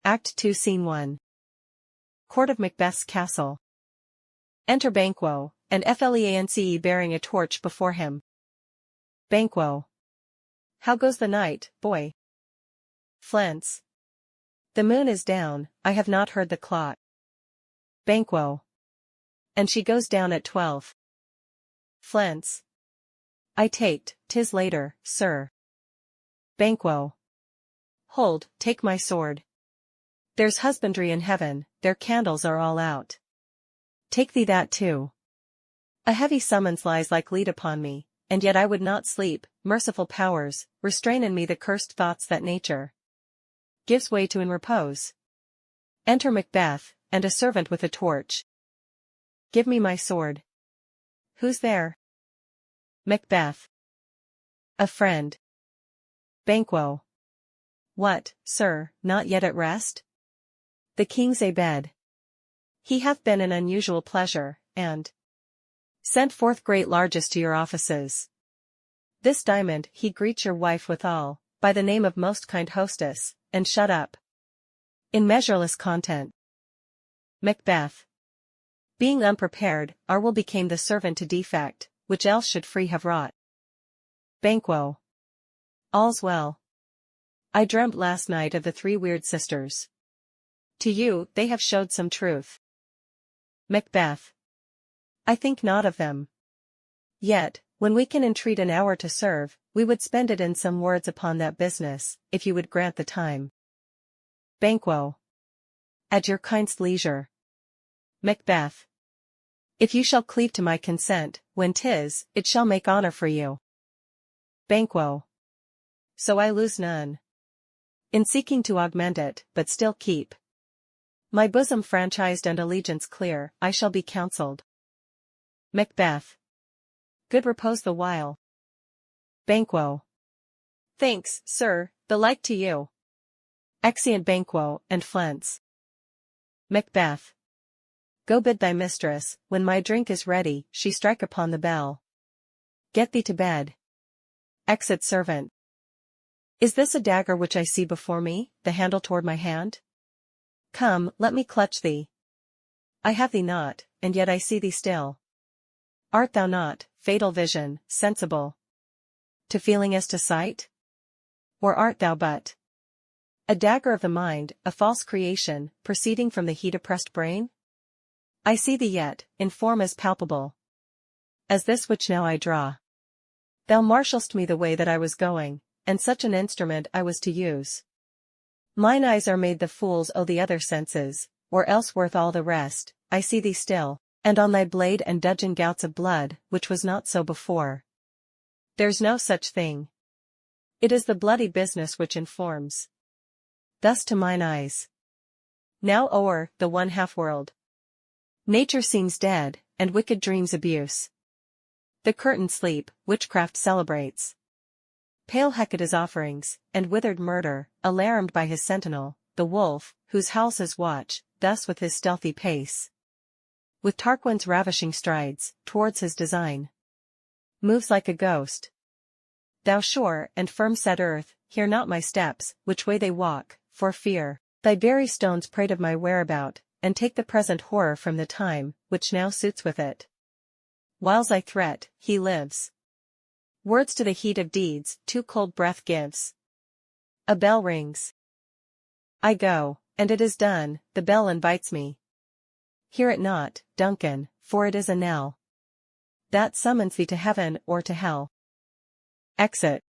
Act 2 Scene 1. Court of Macbeth's castle. Enter Banquo, and Flance bearing a torch before him. Banquo. How goes the night, boy? Flance. The moon is down, I have not heard the clock. Banquo. And she goes down at 12. Flance. I taked, 'tis later, sir. Banquo. Hold, take my sword. There's husbandry in heaven, their candles are all out. Take thee that too. A heavy summons lies like lead upon me, and yet I would not sleep. Merciful powers, restrain in me the cursed thoughts that nature gives way to in repose. Enter Macbeth, and a servant with a torch. Give me my sword. Who's there? Macbeth. A friend. Banquo. What, sir, not yet at rest? The king's abed. He hath been an unusual pleasure, and sent forth great largesse to your offices. This diamond he greets your wife withal, by the name of most kind hostess, and shut up in measureless content. Macbeth. Being unprepared, our will became the servant to defect, which else should free have wrought. Banquo. All's well. I dreamt last night of the three weird sisters. To you, they have showed some truth. Macbeth. I think not of them. Yet, when we can entreat an hour to serve, we would spend it in some words upon that business, if you would grant the time. Banquo. At your kind'st leisure. Macbeth. If you shall cleave to my consent, when 'tis, it shall make honor for you. Banquo. So I lose none in seeking to augment it, but still keep my bosom franchised and allegiance clear. I shall be counselled. Macbeth. Good repose the while. Banquo. Thanks, sir, the like to you. Exeunt Banquo and Flance. Macbeth. Go bid thy mistress, when my drink is ready, she strike upon the bell. Get thee to bed. Exit servant. Is this a dagger which I see before me, the handle toward my hand? Come, let me clutch thee. I have thee not, and yet I see thee still. Art thou not, fatal vision, sensible to feeling as to sight? Or art thou but a dagger of the mind, a false creation, proceeding from the heat-oppressed brain? I see thee yet, in form as palpable as this which now I draw. Thou marshalst me the way that I was going, and such an instrument I was to use. Mine eyes are made the fools o' the other senses, or else worth all the rest. I see thee still, and on thy blade and dudgeon gouts of blood, which was not so before. There's no such thing. It is the bloody business which informs. Thus to mine eyes. Now o'er the one half-world nature seems dead, and wicked dreams abuse. The curtained sleep, witchcraft celebrates. Pale Hecate's offerings, and withered murder, alarmed by his sentinel, the wolf, whose howls his watch, thus with his stealthy pace. With Tarquin's ravishing strides, towards his design. Moves like a ghost. Thou sure and firm-set earth, hear not my steps, which way they walk, for fear thy very stones prate of my whereabout, and take the present horror from the time, which now suits with it. Whiles I threat, he lives. Words to the heat of deeds, too cold breath gives. A bell rings. I go, and it is done, the bell invites me. Hear it not, Duncan, for it is a knell that summons thee to heaven or to hell. Exit.